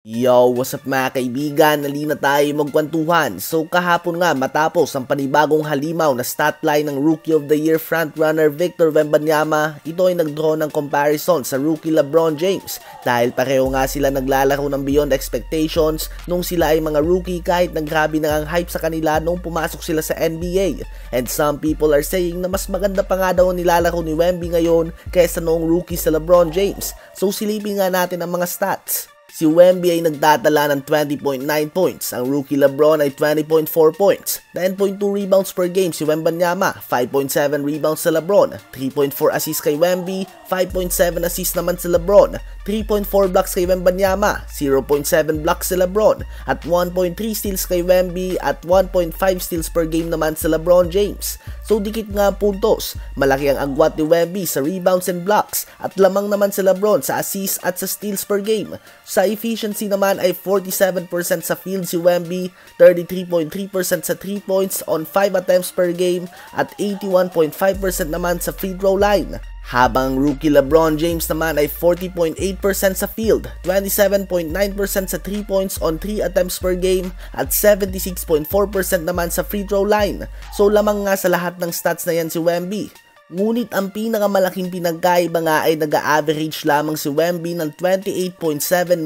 Yo, what's up mga kaibigan? Halina tayo magkwentuhan. So kahapon nga matapos ang panibagong halimaw na statline ng Rookie of the Year frontrunner Victor Wembanyama, ito ay nagdraw ng comparison sa rookie LeBron James dahil pareho nga sila naglalaro ng beyond expectations nung sila ay mga rookie kahit naggrabe na ang hype sa kanila nung pumasok sila sa NBA. And some people are saying na mas maganda pa nga daw ang nilalaro ni Wemby ngayon kaysa noong rookie sa LeBron James. So silipin nga natin ang mga stats. Si Wemby ay nagtatala ng 20.9 points, ang rookie LeBron ay 20.4 points, 10.2 rebounds per game si Wembanyama, 5.7 rebounds sa LeBron, 3.4 assists kay Wemby, 5.7 assists naman sa LeBron, 3.4 blocks kay Wembanyama, 0.7 blocks sa LeBron, at 1.3 steals kay Wemby at 1.5 steals per game naman sa LeBron James. So dikit nga puntos, malaki ang agwat ni Wemby sa rebounds and blocks at lamang naman sa LeBron sa assists at sa steals per game. Sa efficiency naman ay 47% sa field si Wemby, 33.3% sa 3 points on 5 attempts per game at 81.5% naman sa free throw line. Habang rookie LeBron James naman ay 40.8% sa field, 27.9% sa 3 points on 3 attempts per game at 76.4% naman sa free throw line. So lamang nga sa lahat ng stats na yan si Wemby. Ngunit ang pinakamalaking pinagkaiba nga ay nag-a-average lamang si Wemby ng 28.7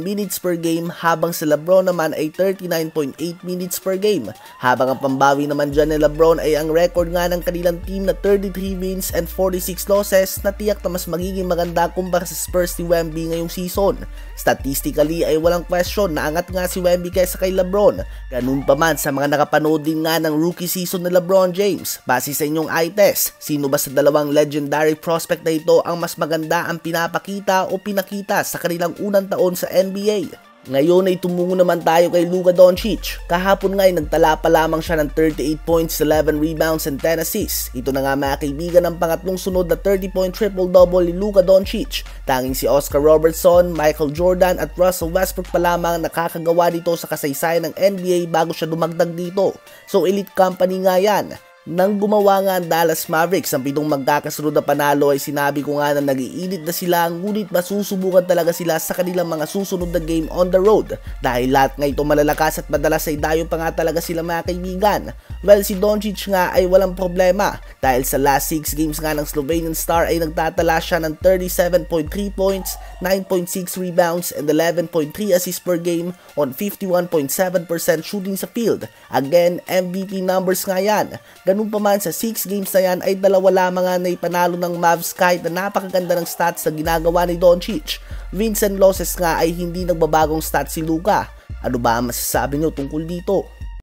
minutes per game habang si LeBron naman ay 39.8 minutes per game. Habang ang pambawi naman dyan ni LeBron ay ang record nga ng kanilang team na 33 wins and 46 losses na tiyak na mas magiging maganda kumpara sa Spurs ni Wemby ngayong season. Statistically ay walang question na angat nga si Wemby kaysa kay LeBron. Ganun pa man sa mga nakapanood din nga ng rookie season ni LeBron James. Base sa inyong eye test, sino ba sa dalawang legendary prospect na ito ang mas maganda ang pinapakita o pinakita sa kanilang unang taon sa NBA? Ngayon ay tumungo naman tayo kay Luka Doncic. Kahapon nga ay nagtala pa lamang siya ng 38 points, 11 rebounds and 10 assists. Ito na nga mga kaibigan ang pangatlong sunod na 30-point triple-double ni Luka Doncic. Tanging si Oscar Robertson, Michael Jordan at Russell Westbrook pa lamang nakakagawa dito sa kasaysayan ng NBA bago siya dumagdag dito. So elite company nga yan. Nang gumawa nga ang Dallas Mavericks ang 7 magkakasunod na panalo ay sinabi ko nga na nag-iinit na sila, ngunit masusubukan talaga sila sa kanilang mga susunod na game on the road dahil lahat nga ito malalakas at madalas ay dayo pa nga talaga sila mga kaibigan. Well, si Doncic nga ay walang problema dahil sa last 6 games nga ng Slovenian star ay nagtatala siya ng 37.3 points, 9.6 rebounds and 11.3 assists per game on 51.7% shooting sa field. Again, MVP numbers nga yan. Ganun pa man sa 6 games na yan ay 2 lamang nga na ipanalo ng Mavs kahit na napakaganda ng stats na ginagawa ni Doncic. Wins and losses nga ay hindi nagbabagong stats si Luka. Ano ba ang masasabi nyo tungkol dito?